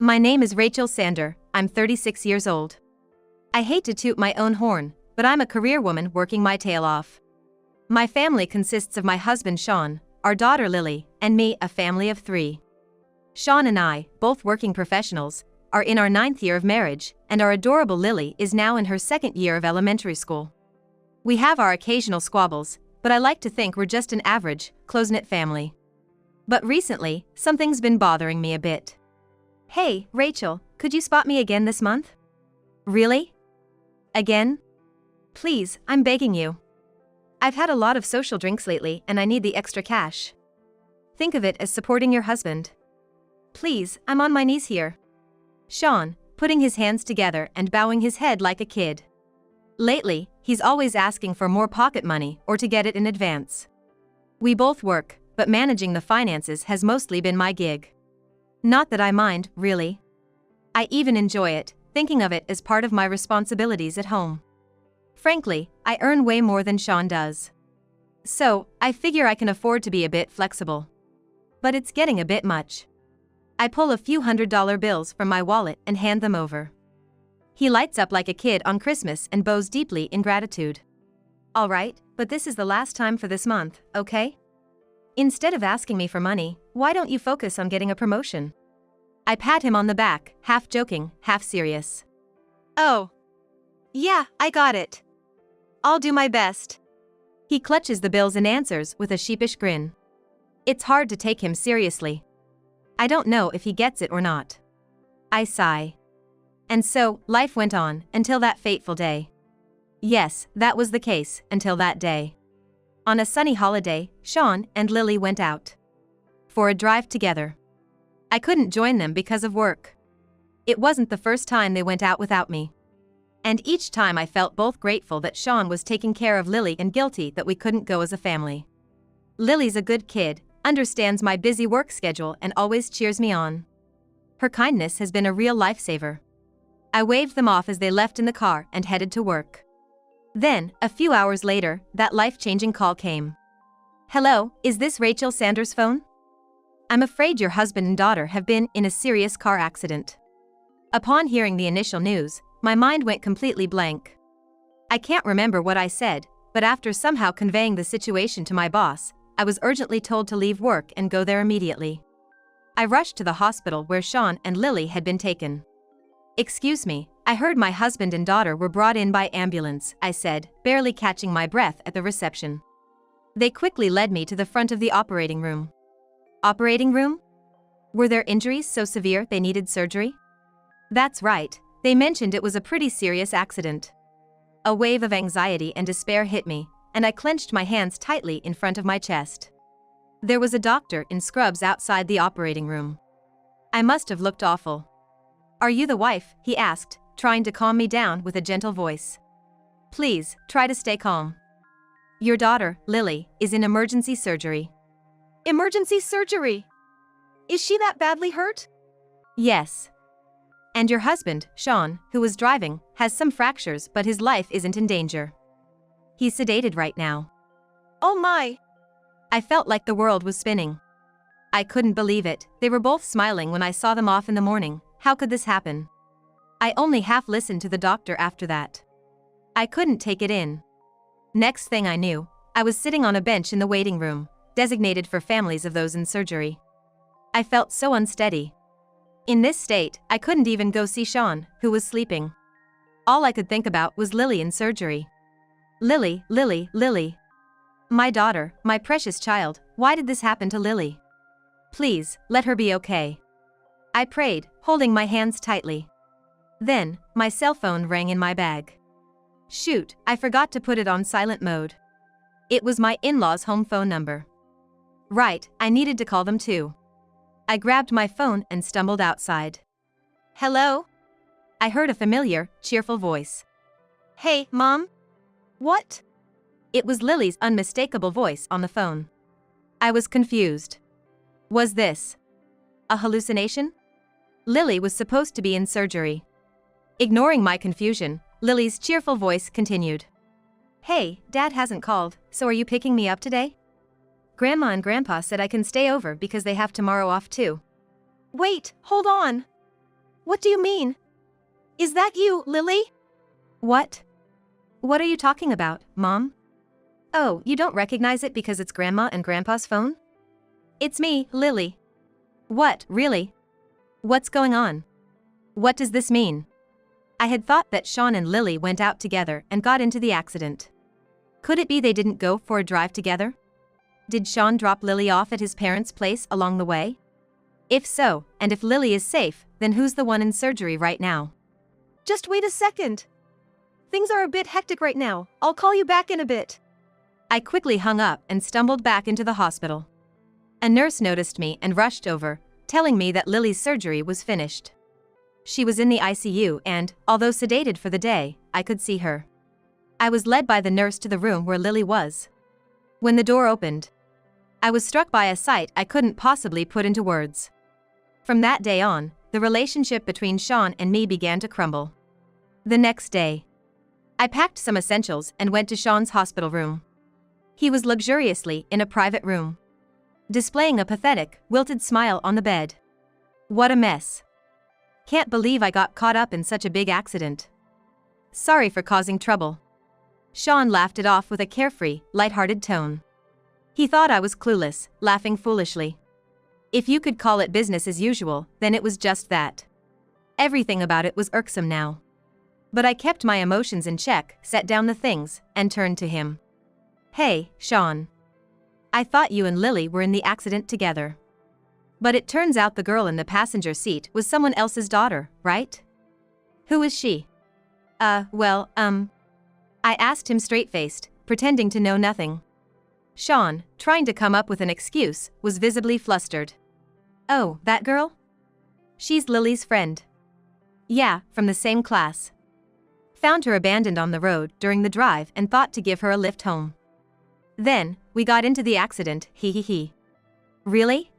My name is Rachel Sander, I'm 36 years old. I hate to toot my own horn, but I'm a career woman working my tail off. My family consists of my husband Sean, our daughter Lily, and me, a family of 3. Sean and I, both working professionals, are in our 9th year of marriage, and our adorable Lily is now in her 2nd year of elementary school. We have our occasional squabbles, but I like to think we're just an average, close-knit family. But recently, something's been bothering me a bit. Hey, Rachel, could you spot me again this month? Really? Again? Please, I'm begging you. I've had a lot of social drinks lately and I need the extra cash. Think of it as supporting your husband. Please, I'm on my knees here. Sean, putting his hands together and bowing his head like a kid. Lately, he's always asking for more pocket money or to get it in advance. We both work, but managing the finances has mostly been my gig. Not that I mind, really. I even enjoy it, thinking of it as part of my responsibilities at home. Frankly, I earn way more than Sean does. So, I figure I can afford to be a bit flexible. But it's getting a bit much. I pull a few $100 bills from my wallet and hand them over. He lights up like a kid on Christmas and bows deeply in gratitude. All right, but this is the last time for this month, okay? Instead of asking me for money, why don't you focus on getting a promotion? I pat him on the back, half joking, half serious. Oh. Yeah, I got it. I'll do my best. He clutches the bills and answers with a sheepish grin. It's hard to take him seriously. I don't know if he gets it or not. I sigh. And so, life went on, until that fateful day. Yes, that was the case, until that day. On a sunny holiday, Sean and Lily went out for a drive together. I couldn't join them because of work. It wasn't the first time they went out without me. And each time I felt both grateful that Sean was taking care of Lily and guilty that we couldn't go as a family. Lily's a good kid, understands my busy work schedule and always cheers me on. Her kindness has been a real lifesaver. I waved them off as they left in the car and headed to work. Then, a few hours later, that life-changing call came. Hello, is this Rachel Sanders' phone? I'm afraid your husband and daughter have been in a serious car accident. Upon hearing the initial news, my mind went completely blank. I can't remember what I said, but after somehow conveying the situation to my boss, I was urgently told to leave work and go there immediately. I rushed to the hospital where Sean and Lily had been taken. Excuse me, I heard my husband and daughter were brought in by ambulance, I said, barely catching my breath at the reception. They quickly led me to the front of the operating room. Operating room? Were their injuries so severe they needed surgery? That's right, they mentioned it was a pretty serious accident. A wave of anxiety and despair hit me, and I clenched my hands tightly in front of my chest. There was a doctor in scrubs outside the operating room. I must have looked awful. Are you the wife? He asked, trying to calm me down with a gentle voice. Please, try to stay calm. Your daughter, Lily, is in emergency surgery. Emergency surgery? Is she that badly hurt? Yes. And your husband, Sean, who was driving, has some fractures but his life isn't in danger. He's sedated right now. Oh my! I felt like the world was spinning. I couldn't believe it, they were both smiling when I saw them off in the morning. How could this happen? I only half listened to the doctor after that. I couldn't take it in. Next thing I knew, I was sitting on a bench in the waiting room, designated for families of those in surgery. I felt so unsteady. In this state, I couldn't even go see Sean, who was sleeping. All I could think about was Lily in surgery. Lily, Lily, Lily. My daughter, my precious child, why did this happen to Lily? Please, let her be okay. I prayed, holding my hands tightly. Then, my cell phone rang in my bag. Shoot, I forgot to put it on silent mode. It was my in-laws' home phone number. Right, I needed to call them too. I grabbed my phone and stumbled outside. Hello? I heard a familiar, cheerful voice. Hey, Mom? What? It was Lily's unmistakable voice on the phone. I was confused. Was this a hallucination? Lily was supposed to be in surgery. Ignoring my confusion, Lily's cheerful voice continued. Hey, Dad hasn't called, so are you picking me up today? Grandma and Grandpa said I can stay over because they have tomorrow off too. Wait, hold on. What do you mean? Is that you, Lily? What? What are you talking about, Mom? Oh, you don't recognize it because it's Grandma and Grandpa's phone? It's me, Lily. What, really? What's going on? What does this mean? I had thought that Sean and Lily went out together and got into the accident. Could it be they didn't go for a drive together? Did Sean drop Lily off at his parents' place along the way? If so, and if Lily is safe, then who's the one in surgery right now? Just wait a second. Things are a bit hectic right now. I'll call you back in a bit. I quickly hung up and stumbled back into the hospital. A nurse noticed me and rushed over, telling me that Lily's surgery was finished. She was in the ICU and, although sedated for the day, I could see her. I was led by the nurse to the room where Lily was. When the door opened, I was struck by a sight I couldn't possibly put into words. From that day on, the relationship between Sean and me began to crumble. The next day, I packed some essentials and went to Sean's hospital room. He was luxuriously in a private room, displaying a pathetic, wilted smile on the bed. What a mess. Can't believe I got caught up in such a big accident. Sorry for causing trouble. Sean laughed it off with a carefree, lighthearted tone. He thought I was clueless, laughing foolishly. If you could call it business as usual, then it was just that. Everything about it was irksome now. But I kept my emotions in check, set down the things, and turned to him. Hey, Sean. I thought you and Lily were in the accident together. But it turns out the girl in the passenger seat was someone else's daughter, right? Who is she? I asked him straight-faced, pretending to know nothing. Sean, trying to come up with an excuse, was visibly flustered. Oh, that girl? She's Lily's friend. Yeah, from the same class. Found her abandoned on the road during the drive and thought to give her a lift home. Then, we got into the accident, he. Really?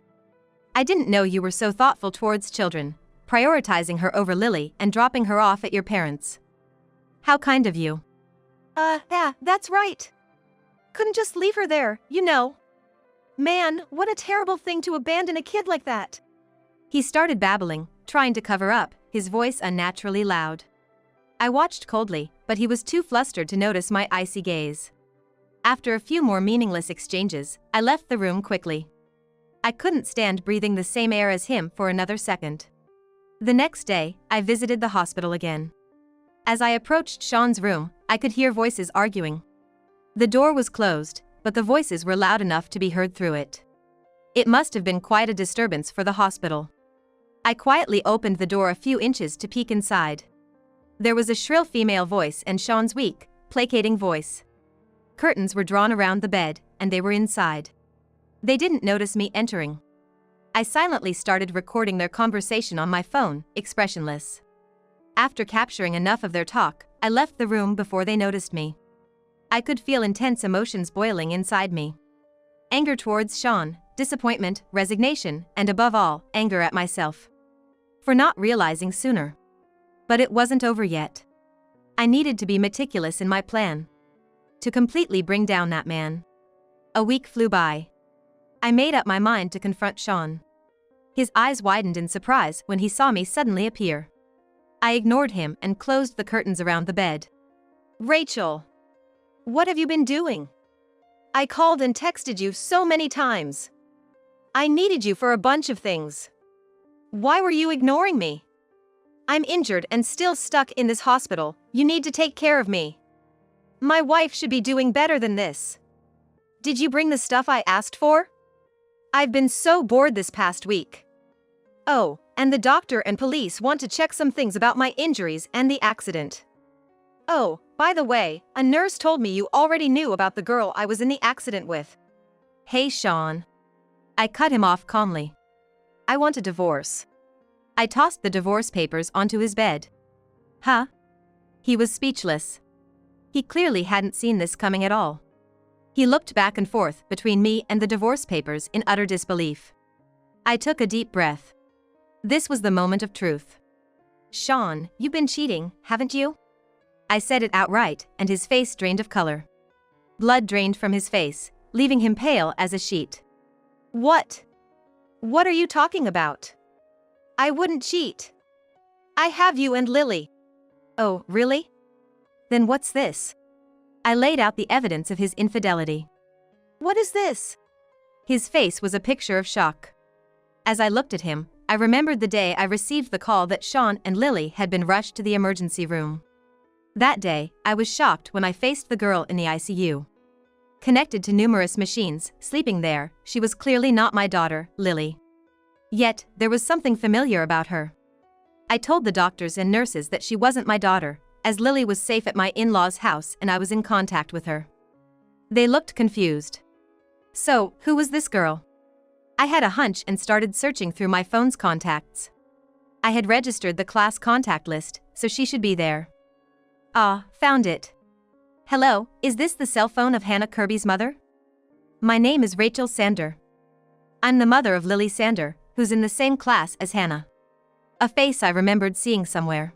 I didn't know you were so thoughtful towards children, prioritizing her over Lily and dropping her off at your parents'. How kind of you. Yeah, that's right. Couldn't just leave her there, you know. Man, what a terrible thing to abandon a kid like that. He started babbling, trying to cover up, his voice unnaturally loud. I watched coldly, but he was too flustered to notice my icy gaze. After a few more meaningless exchanges, I left the room quickly. I couldn't stand breathing the same air as him for another second. The next day, I visited the hospital again. As I approached Sean's room, I could hear voices arguing. The door was closed, but the voices were loud enough to be heard through it. It must have been quite a disturbance for the hospital. I quietly opened the door a few inches to peek inside. There was a shrill female voice and Sean's weak, placating voice. Curtains were drawn around the bed, and they were inside. They didn't notice me entering. I silently started recording their conversation on my phone, expressionless. After capturing enough of their talk, I left the room before they noticed me. I could feel intense emotions boiling inside me. Anger towards Sean, disappointment, resignation, and above all, anger at myself. For not realizing sooner. But it wasn't over yet. I needed to be meticulous in my plan. To completely bring down that man. A week flew by. I made up my mind to confront Sean. His eyes widened in surprise when he saw me suddenly appear. I ignored him and closed the curtains around the bed. Rachel! What have you been doing? I called and texted you so many times. I needed you for a bunch of things. Why were you ignoring me? I'm injured and still stuck in this hospital. You need to take care of me. My wife should be doing better than this. Did you bring the stuff I asked for? I've been so bored this past week. Oh, and the doctor and police want to check some things about my injuries and the accident. Oh, by the way, a nurse told me you already knew about the girl I was in the accident with. Hey, Sean. I cut him off calmly. I want a divorce. I tossed the divorce papers onto his bed. Huh? He was speechless. He clearly hadn't seen this coming at all. He looked back and forth between me and the divorce papers in utter disbelief. I took a deep breath. This was the moment of truth. Sean, you've been cheating, haven't you? I said it outright, and his face drained of color. Blood drained from his face, leaving him pale as a sheet. What? What are you talking about? I wouldn't cheat. I have you and Lily. Oh, really? Then what's this? I laid out the evidence of his infidelity. What is this? His face was a picture of shock. As I looked at him, I remembered the day I received the call that Sean and Lily had been rushed to the emergency room. That day, I was shocked when I faced the girl in the ICU. Connected to numerous machines, sleeping there, she was clearly not my daughter, Lily. Yet, there was something familiar about her. I told the doctors and nurses that she wasn't my daughter, as Lily was safe at my in-laws' house and I was in contact with her. They looked confused. So, who was this girl? I had a hunch and started searching through my phone's contacts. I had registered the class contact list, so she should be there. Ah, found it. Hello, is this the cell phone of Hannah Kirby's mother? My name is Rachel Sander. I'm the mother of Lily Sander, who's in the same class as Hannah. A face I remembered seeing somewhere.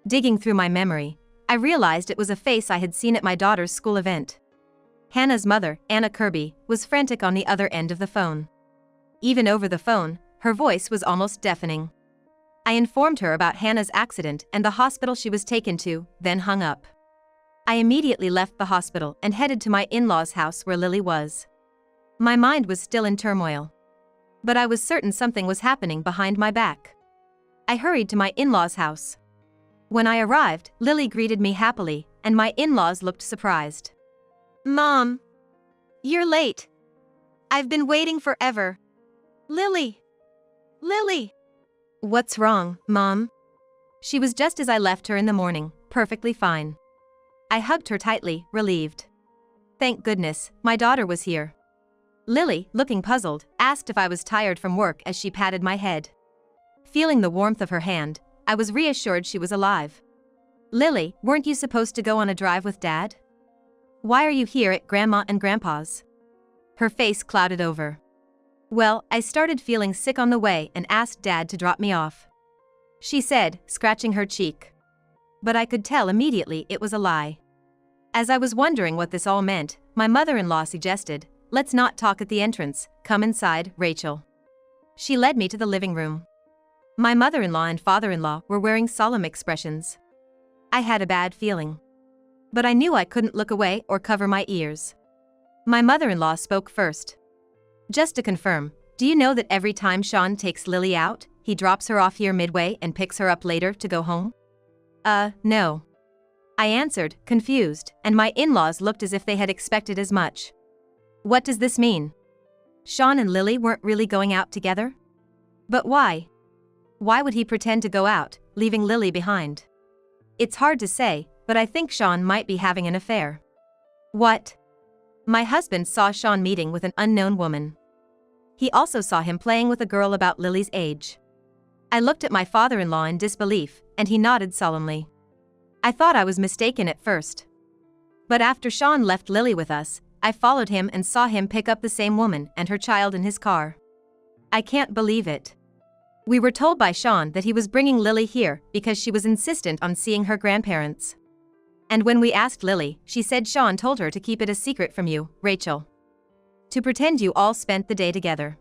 Digging through my memory, I realized it was a face I had seen at my daughter's school event. Hannah's mother, Anna Kirby, was frantic on the other end of the phone. Even over the phone, her voice was almost deafening. I informed her about Hannah's accident and the hospital she was taken to, then hung up. I immediately left the hospital and headed to my in-laws' house where Lily was. My mind was still in turmoil. But I was certain something was happening behind my back. I hurried to my in-laws' house. When I arrived, Lily greeted me happily, and my in-laws looked surprised. Mom! You're late. I've been waiting forever. Lily! Lily! What's wrong, Mom? She was just as I left her in the morning, perfectly fine. I hugged her tightly, relieved. Thank goodness, my daughter was here. Lily, looking puzzled, asked if I was tired from work as she patted my head. Feeling the warmth of her hand, I was reassured she was alive. Lily, weren't you supposed to go on a drive with Dad? Why are you here at Grandma and Grandpa's? Her face clouded over. Well, I started feeling sick on the way and asked Dad to drop me off. She said, scratching her cheek. But I could tell immediately it was a lie. As I was wondering what this all meant, my mother-in-law suggested, let's not talk at the entrance, come inside, Rachel. She led me to the living room. My mother-in-law and father-in-law were wearing solemn expressions. I had a bad feeling. But I knew I couldn't look away or cover my ears. My mother-in-law spoke first. Just to confirm, do you know that every time Sean takes Lily out, he drops her off here midway and picks her up later to go home? No. I answered, confused, and my in-laws looked as if they had expected as much. What does this mean? Sean and Lily weren't really going out together? But why? Why would he pretend to go out, leaving Lily behind? It's hard to say, but I think Sean might be having an affair. What? My husband saw Sean meeting with an unknown woman. He also saw him playing with a girl about Lily's age. I looked at my father-in-law in disbelief, and he nodded solemnly. I thought I was mistaken at first. But after Sean left Lily with us, I followed him and saw him pick up the same woman and her child in his car. I can't believe it. We were told by Sean that he was bringing Lily here because she was insistent on seeing her grandparents. And when we asked Lily, she said Sean told her to keep it a secret from you, Rachel. To pretend you all spent the day together.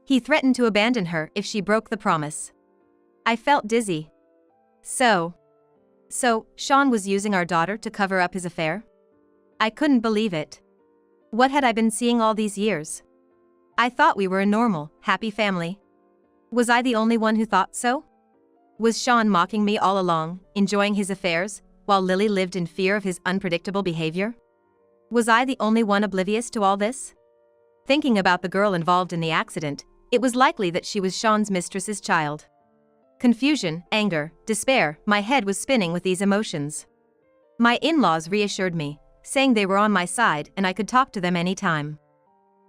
He threatened to abandon her if she broke the promise. I felt dizzy. So, Sean was using our daughter to cover up his affair? I couldn't believe it. What had I been seeing all these years? I thought we were a normal, happy family. Was I the only one who thought so? Was Sean mocking me all along, enjoying his affairs, while Lily lived in fear of his unpredictable behavior? Was I the only one oblivious to all this? Thinking about the girl involved in the accident, it was likely that she was Sean's mistress's child. Confusion, anger, despair, my head was spinning with these emotions. My in-laws reassured me, saying they were on my side and I could talk to them anytime.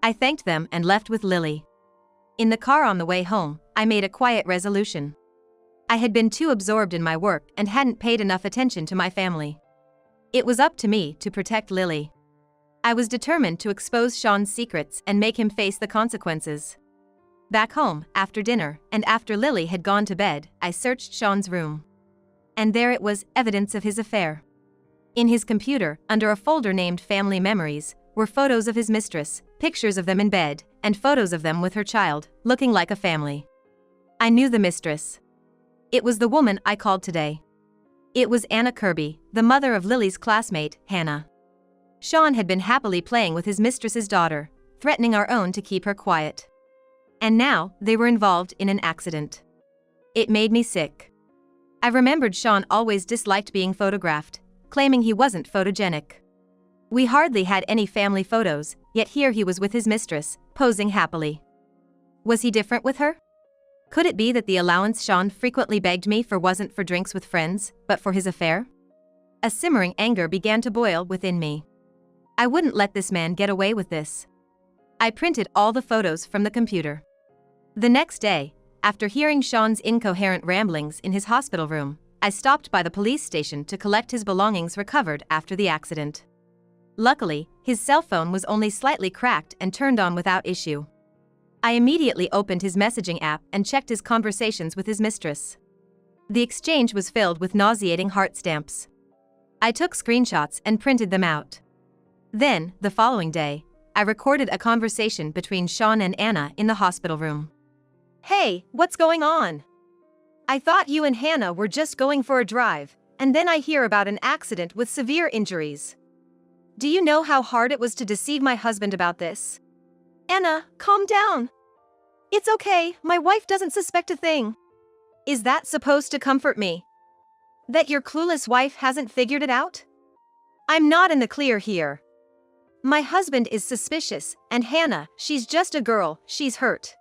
I thanked them and left with Lily. In the car on the way home, I made a quiet resolution. I had been too absorbed in my work and hadn't paid enough attention to my family. It was up to me to protect Lily. I was determined to expose Sean's secrets and make him face the consequences. Back home, after dinner, and after Lily had gone to bed, I searched Sean's room. And there it was, evidence of his affair. In his computer, under a folder named Family Memories, were photos of his mistress, pictures of them in bed, and photos of them with her child, looking like a family. I knew the mistress. It was the woman I called today. It was Anna Kirby, the mother of Lily's classmate, Hannah. Sean had been happily playing with his mistress's daughter, threatening our own to keep her quiet. And now, they were involved in an accident. It made me sick. I remembered Sean always disliked being photographed, claiming he wasn't photogenic. We hardly had any family photos, yet here he was with his mistress, posing happily. Was he different with her? Could it be that the allowance Sean frequently begged me for wasn't for drinks with friends, but for his affair? A simmering anger began to boil within me. I wouldn't let this man get away with this. I printed all the photos from the computer. The next day, after hearing Sean's incoherent ramblings in his hospital room, I stopped by the police station to collect his belongings recovered after the accident. Luckily, his cell phone was only slightly cracked and turned on without issue. I immediately opened his messaging app and checked his conversations with his mistress. The exchange was filled with nauseating heart stamps. I took screenshots and printed them out. Then, the following day, I recorded a conversation between Sean and Anna in the hospital room. "Hey, what's going on? I thought you and Hannah were just going for a drive, and then I hear about an accident with severe injuries. Do you know how hard it was to deceive my husband about this?" "Anna, calm down. It's okay, my wife doesn't suspect a thing." Is that supposed to comfort me? That your clueless wife hasn't figured it out? I'm not in the clear here. My husband is suspicious, and Hannah, she's just a girl, she's hurt.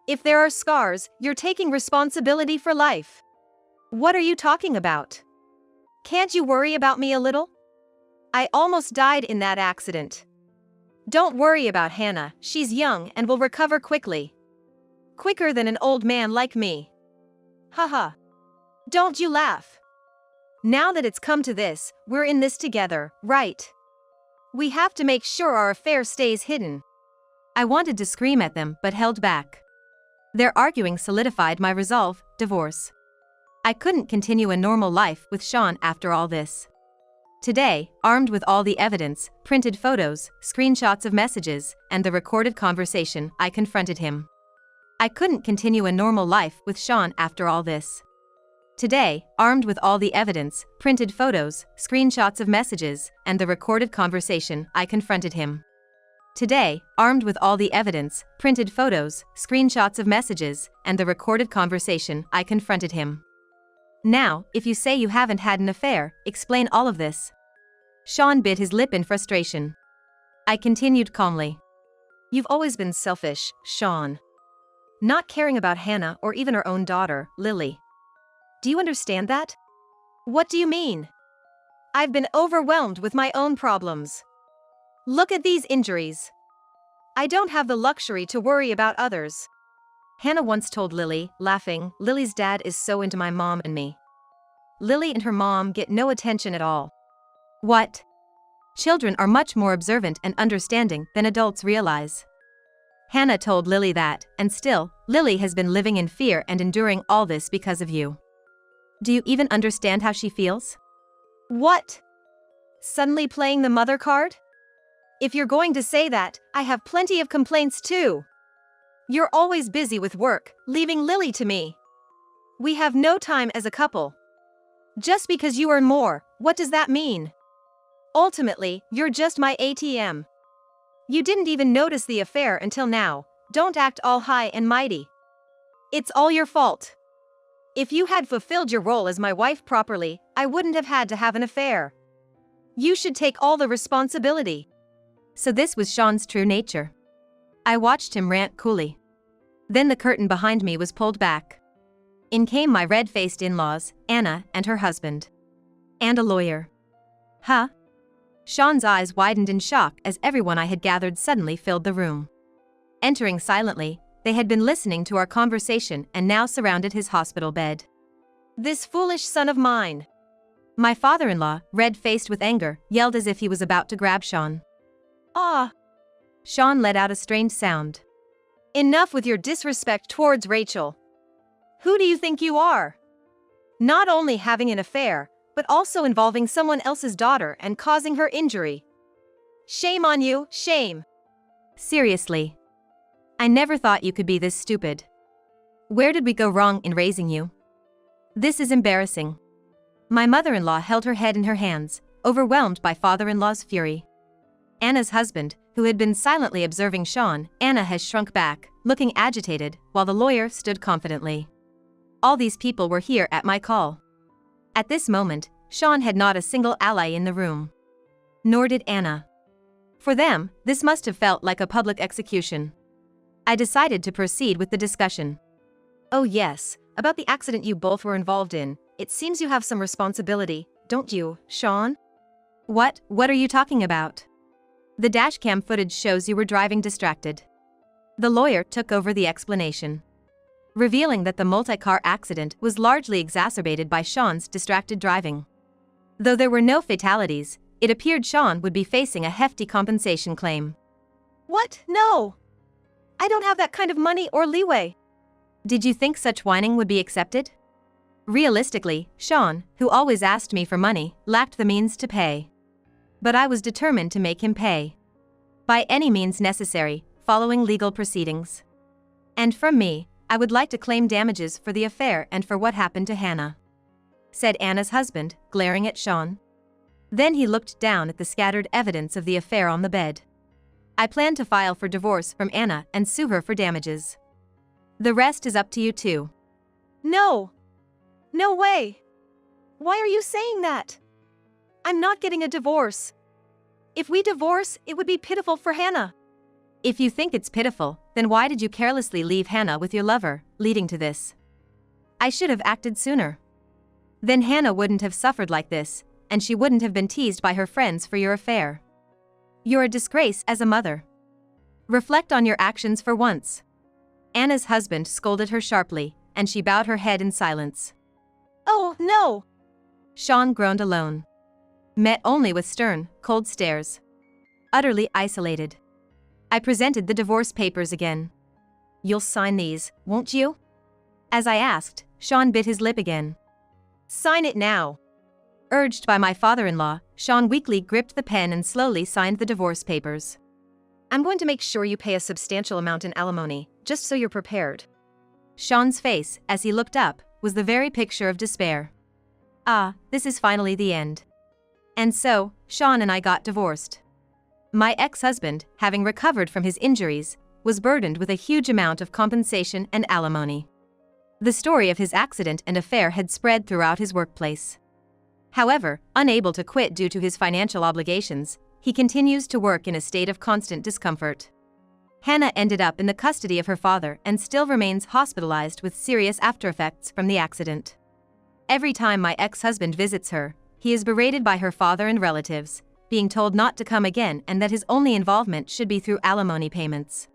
If there are scars, you're taking responsibility for life. What are you talking about? Can't you worry about me a little? I almost died in that accident. Don't worry about Hannah, she's young and will recover quickly. Quicker than an old man like me. Haha. Don't you laugh. Now that it's come to this, we're in this together, right? We have to make sure our affair stays hidden. I wanted to scream at them but held back. Their arguing solidified my resolve: divorce. I couldn't continue a normal life with Sean after all this. Today, armed with all the evidence, printed photos, screenshots of messages, and the recorded conversation, I confronted him. I couldn't continue a normal life with Sean after all this. Today, armed with all the evidence, printed photos, screenshots of messages, and the recorded conversation, I confronted him. Today, armed with all the evidence, printed photos, screenshots of messages, and the recorded conversation, I confronted him. Now, if you say you haven't had an affair, explain all of this. Sean bit his lip in frustration. I continued calmly. You've always been selfish, Sean. Not caring about Hannah or even her own daughter, Lily. Do you understand that? What do you mean? I've been overwhelmed with my own problems. Look at these injuries. I don't have the luxury to worry about others. Hannah once told Lily, laughing, Lily's dad is so into my mom and me. Lily and her mom get no attention at all. What? Children are much more observant and understanding than adults realize. Hannah told Lily that, and still, Lily has been living in fear and enduring all this because of you. Do you even understand how she feels? What? Suddenly playing the mother card? If you're going to say that, I have plenty of complaints too. You're always busy with work, leaving Lily to me. We have no time as a couple. Just because you earn more, what does that mean? Ultimately, you're just my ATM. You didn't even notice the affair until now. Don't act all high and mighty. It's all your fault. If you had fulfilled your role as my wife properly, I wouldn't have had to have an affair. You should take all the responsibility. So this was Sean's true nature. I watched him rant coolly. Then the curtain behind me was pulled back. In came my red-faced in-laws, Anna and her husband. And a lawyer. Huh? Sean's eyes widened in shock as everyone I had gathered suddenly filled the room. Entering silently, they had been listening to our conversation and now surrounded his hospital bed. This foolish son of mine. My father-in-law, red-faced with anger, yelled as if he was about to grab Sean. Ah! Sean let out a strained sound. Enough with your disrespect towards Rachel. Who do you think you are? Not only having an affair, but also involving someone else's daughter and causing her injury. Shame on you, shame. Seriously. I never thought you could be this stupid. Where did we go wrong in raising you? This is embarrassing. My mother-in-law held her head in her hands, overwhelmed by father-in-law's fury. Anna's husband, who had been silently observing Sean, Anna has shrunk back, looking agitated, while the lawyer stood confidently. All these people were here at my call. At this moment, Sean had not a single ally in the room. Nor did Anna. For them, this must have felt like a public execution. I decided to proceed with the discussion. Oh yes, about the accident you both were involved in, it seems you have some responsibility, don't you, Sean? What are you talking about? The dashcam footage shows you were driving distracted. The lawyer took over the explanation, revealing that the multi-car accident was largely exacerbated by Sean's distracted driving. Though there were no fatalities, it appeared Sean would be facing a hefty compensation claim. What? No! I don't have that kind of money or leeway. Did you think such whining would be accepted? Realistically, Sean, who always asked me for money, lacked the means to pay. But I was determined to make him pay. By any means necessary, following legal proceedings. And from me, I would like to claim damages for the affair and for what happened to Hannah, said Anna's husband, glaring at Sean. Then he looked down at the scattered evidence of the affair on the bed. I plan to file for divorce from Anna and sue her for damages. The rest is up to you two. No! No way! Why are you saying that? I'm not getting a divorce. If we divorce, it would be pitiful for Hannah. If you think it's pitiful, then why did you carelessly leave Hannah with your lover, leading to this? I should have acted sooner. Then Hannah wouldn't have suffered like this, and she wouldn't have been teased by her friends for your affair. You're a disgrace as a mother. Reflect on your actions for once. Anna's husband scolded her sharply, and she bowed her head in silence. Oh, no! Sean groaned alone. Met only with stern, cold stares. Utterly isolated. I presented the divorce papers again. You'll sign these, won't you? As I asked, Sean bit his lip again. Sign it now. Urged by my father-in-law, Sean weakly gripped the pen and slowly signed the divorce papers. I'm going to make sure you pay a substantial amount in alimony, just so you're prepared. Sean's face, as he looked up, was the very picture of despair. Ah, this is finally the end. And so, Sean and I got divorced. My ex-husband, having recovered from his injuries, was burdened with a huge amount of compensation and alimony. The story of his accident and affair had spread throughout his workplace. However, unable to quit due to his financial obligations, he continues to work in a state of constant discomfort. Hannah ended up in the custody of her father and still remains hospitalized with serious aftereffects from the accident. Every time my ex-husband visits her, he is berated by her father and relatives, being told not to come again and that his only involvement should be through alimony payments.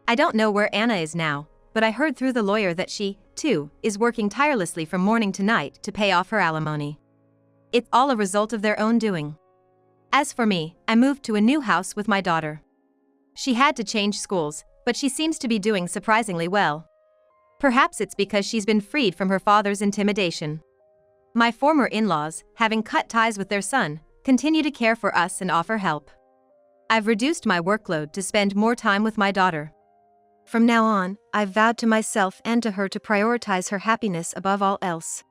I don't know where Anna is now, but I heard through the lawyer that she, too, is working tirelessly from morning to night to pay off her alimony. It's all a result of their own doing. As for me, I moved to a new house with my daughter. She had to change schools, but she seems to be doing surprisingly well. Perhaps it's because she's been freed from her father's intimidation. My former in-laws, having cut ties with their son, continue to care for us and offer help. I've reduced my workload to spend more time with my daughter. From now on, I've vowed to myself and to her to prioritize her happiness above all else.